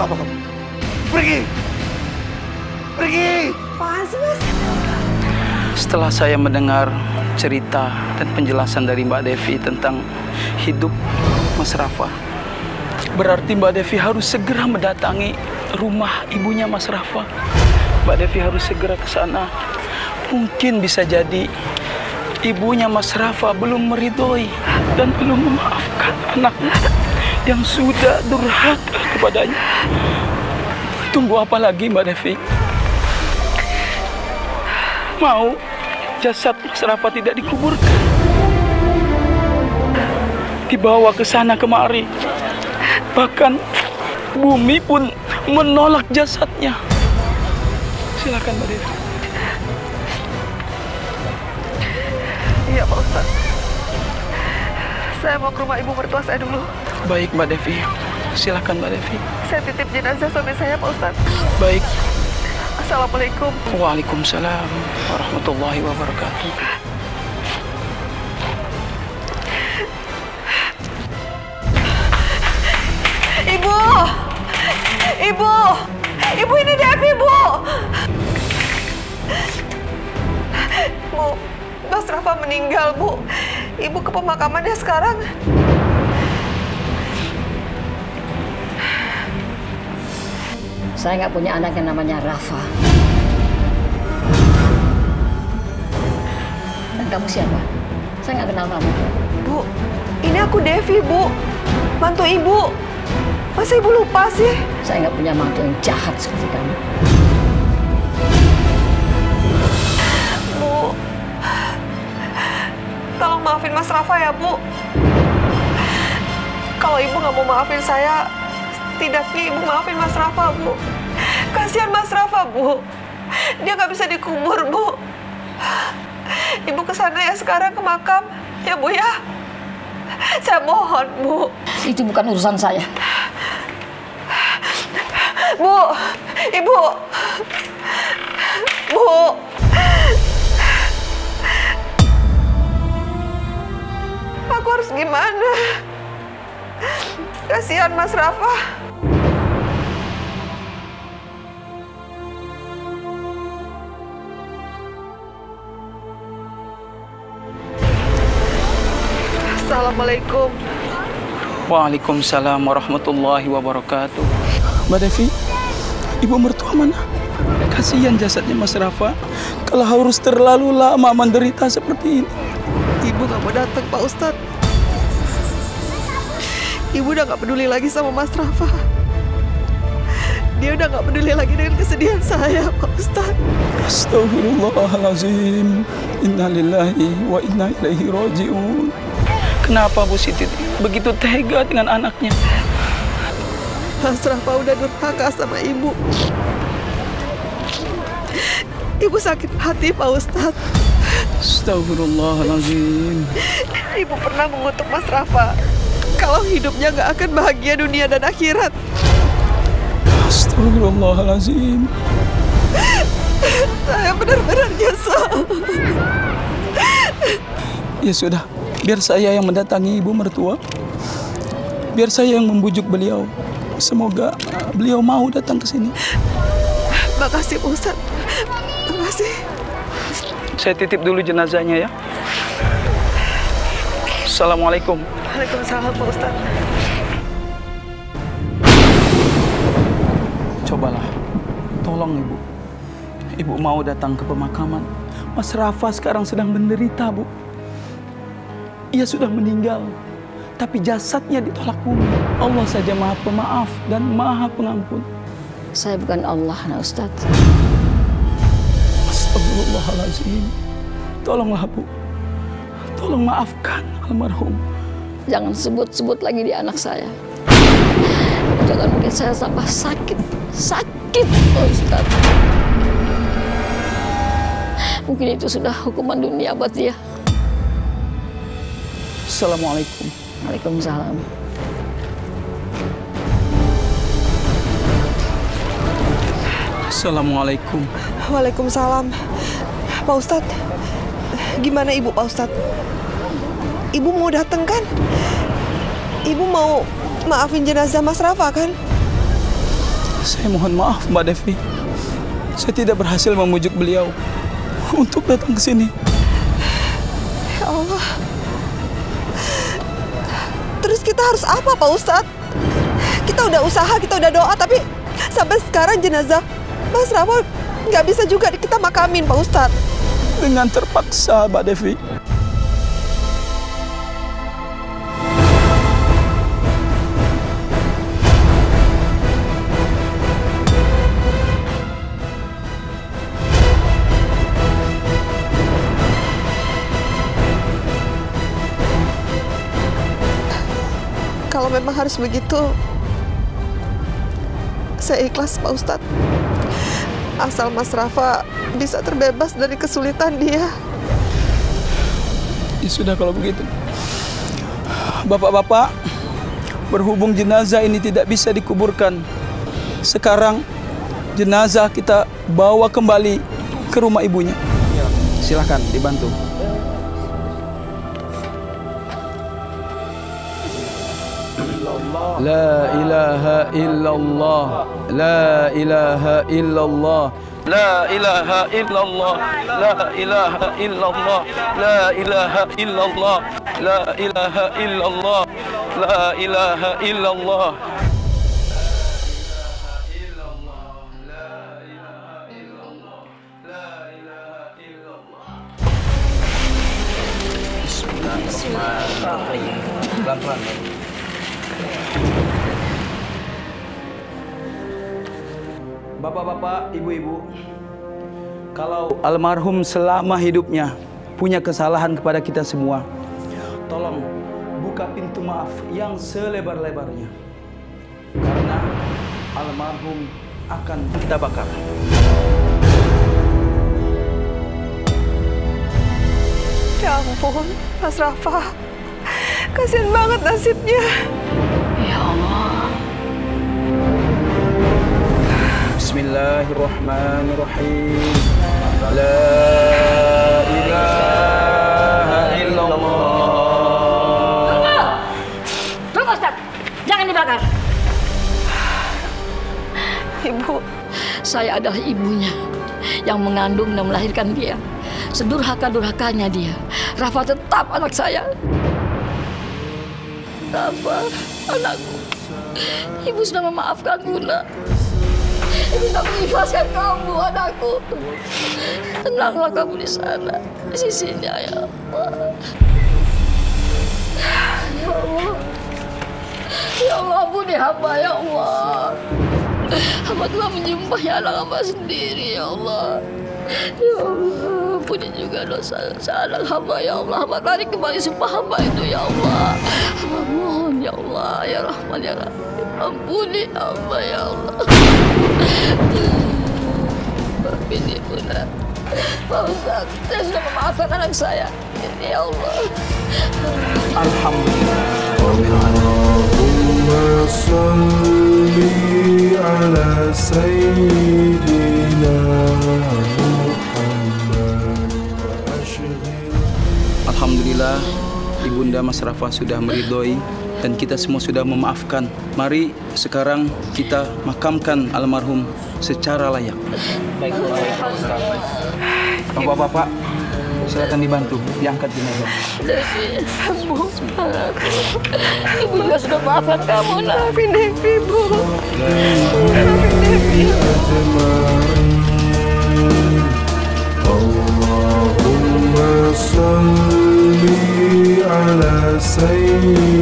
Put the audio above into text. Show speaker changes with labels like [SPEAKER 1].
[SPEAKER 1] Apa kamu? Pergi! Pergi!
[SPEAKER 2] Apaan sih, Mas?
[SPEAKER 3] Setelah saya mendengar cerita dan penjelasan dari Mbak Devi tentang hidup Mas Rafa, berarti Mbak Devi harus segera mendatangi rumah ibunya Mas Rafa. Mbak Devi harus segera ke sana. Mungkin bisa jadi ibunya Mas Rafa belum meridhoi dan belum memaafkan anaknya yang sudah durhaka kepadanya. Tunggu apa lagi, Mbak Devi? Mau jasad Mas Rafa tidak dikuburkan, dibawa ke sana kemari, bahkan bumi pun menolak jasadnya. Silakan, Mbak Devi.
[SPEAKER 2] Iya, Pak Ustadz. Saya mau ke rumah ibu mertua saya dulu.
[SPEAKER 3] Baik, Mbak Devi. Silakan, Mbak Devi.
[SPEAKER 2] Saya titip jenazah suami saya, Pak Ustadz.
[SPEAKER 3] Baik.
[SPEAKER 2] Assalamualaikum.
[SPEAKER 3] Waalaikumsalam warahmatullahi wabarakatuh.
[SPEAKER 2] Ibu! Ibu! Ibu, ini Devi, Bu! Bu, Mas Rafa meninggal, Bu. Ibu ke pemakamannya sekarang.
[SPEAKER 4] Saya nggak punya anak yang namanya Rafa. Dan kamu siapa? Saya nggak kenal kamu.
[SPEAKER 2] Bu, ini aku Devi, Bu. Mantu Ibu. Masa Ibu lupa sih?
[SPEAKER 4] Saya nggak punya mantu yang jahat seperti kamu.
[SPEAKER 2] Bu, tolong maafin Mas Rafa ya, Bu. Kalau Ibu nggak mau maafin saya, setidaknya Ibu maafin Mas Rafa, Bu. Kasihan Mas Rafa, Bu. Dia nggak bisa dikubur, Bu. Ibu kesana ya sekarang ke makam, ya Bu ya. Saya mohon, Bu.
[SPEAKER 4] Itu bukan urusan saya.
[SPEAKER 2] Bu, Ibu. Bu. Aku harus gimana? Kasihan Mas Rafa. Assalamualaikum.
[SPEAKER 3] Waalaikumsalam warahmatullahi wabarakatuh. Mbak Devi, ibu mertua mana? Kasihan jasadnya Mas Rafa kalau harus terlalu lama menderita seperti ini.
[SPEAKER 2] Ibu gak mau datang, Pak Ustadz. Ibu udah gak peduli lagi sama Mas Rafa. Dia udah gak peduli lagi dengan kesedihan saya, Pak Ustadz.
[SPEAKER 3] Astagfirullahaladzim. Innalillahi wa inna ilaihi raji'un. Kenapa Bu Siti begitu tega dengan anaknya?
[SPEAKER 2] Mas Rafa udah durhaka sama Ibu. Ibu sakit hati, Pak Ustadz.
[SPEAKER 3] Astagfirullahaladzim.
[SPEAKER 2] Ibu pernah mengutuk Mas Rafa kalau hidupnya gak akan bahagia dunia dan akhirat.
[SPEAKER 3] Astagfirullahaladzim.
[SPEAKER 2] Saya benar-benar nyesal.
[SPEAKER 3] Ya sudah, biar saya yang mendatangi ibu mertua. Biar saya yang membujuk beliau. Semoga beliau mau datang ke sini.
[SPEAKER 2] Makasih, Pak Ustadz. Makasih.
[SPEAKER 3] Saya titip dulu jenazahnya ya. Assalamualaikum.
[SPEAKER 2] Waalaikumsalam, Pak Ustadz.
[SPEAKER 3] Cobalah, tolong ibu. Ibu mau datang ke pemakaman. Mas Rafa sekarang sedang menderita, Bu. Ia sudah meninggal, tapi jasadnya ditolak bumi. Allah saja Maha Pemaaf dan Maha Pengampun.
[SPEAKER 4] Saya bukan Allah, nah Ustadz.
[SPEAKER 3] Astagfirullahaladzim. Tolonglah, Bu. Tolong maafkan almarhum.
[SPEAKER 4] Jangan sebut-sebut lagi di anak saya. Jangan bikin saya tambah sakit. Sakit, Ustadz. Mungkin itu sudah hukuman dunia buat dia.
[SPEAKER 3] Assalamualaikum.
[SPEAKER 4] Waalaikumsalam.
[SPEAKER 3] Assalamualaikum.
[SPEAKER 2] Waalaikumsalam. Pak Ustadz, gimana Ibu, Pak Ustadz? Ibu mau datang kan? Ibu mau maafin jenazah Mas Rafa kan?
[SPEAKER 3] Saya mohon maaf Mbak Devi. Saya tidak berhasil memujuk beliau untuk datang ke sini.
[SPEAKER 2] Ya Allah. Terus kita harus apa Pak Ustadz? Kita udah usaha, kita udah doa, tapi sampai sekarang jenazah Mas Rafa nggak bisa juga kita makamin Pak Ustadz.
[SPEAKER 3] Dengan terpaksa Mbak Devi.
[SPEAKER 2] Kalau memang harus begitu, saya ikhlas Pak Ustadz. Asal Mas Rafa bisa terbebas dari kesulitan dia.
[SPEAKER 3] Ya sudah kalau begitu. Bapak-bapak, berhubung jenazah ini tidak bisa dikuburkan, sekarang jenazah kita bawa kembali ke rumah ibunya. Silakan dibantu. La ilaha illallah, la ilaha illallah, la ilaha illallah, la ilaha illallah, la ilaha illallah, la ilaha illallah, la ilaha illallah. Bismillahirrahmanirrahim. Pelan-pelan. Bapak-bapak, ibu-ibu, kalau almarhum selama hidupnya punya kesalahan kepada kita semua, tolong buka pintu maaf yang selebar-lebarnya. Karena almarhum akan kita bakar.
[SPEAKER 2] Ya ampun, Mas Rafa. Kasian banget nasibnya.
[SPEAKER 4] Ya Allah.
[SPEAKER 3] Bismillahirrahmanirrahim. La ilaha illallah.
[SPEAKER 4] Tunggu, Ustaz. Jangan dibakar.
[SPEAKER 2] Ibu,
[SPEAKER 4] Saya adalah ibunya yang mengandung dan melahirkan dia. Sedurhaka-durhakanya dia, Rafa tetap anak saya. Rafa, anakku. Ibu sudah memaafkanmu, nak. Ibu sudah mengikhlaskan kamu, anakku. Tenanglah kamu di sana, di sisinya, ya Allah. Ya Allah. Ya Allah, ampuni hamba, ya Allah. Hamba telah menyembah anak hamba sendiri, ya Allah. Ya Allah, ampuni juga dosa-dosa anak hamba, ya Allah. Hamba tarik kembali sumpah hamba itu, ya Allah. Hamba mohon, ya Allah, ya Rahman, ya Rahim. Ampuni hamba, ya Allah. Maafin ibu, nak. Pak Ustaz, saya sudah memaafkan anak saya. Ya Allah.
[SPEAKER 3] Alhamdulillah.
[SPEAKER 1] Allahumma salli ala sayyidina Muhammad wa ashghil.
[SPEAKER 3] Alhamdulillah, Ibunda Mas Rafa sudah meridhoi dan kita semua sudah memaafkan. Mari sekarang kita makamkan almarhum secara layak. Baik, Bapak-bapak, silakan dibantu diangkat jenazah.
[SPEAKER 4] Devi, Bu, anakku. Ibu juga sudah maafkan kamu, nak.
[SPEAKER 2] maafin Devi, Bu. Maafin Devi.
[SPEAKER 1] Allahumma salli ala sayyidina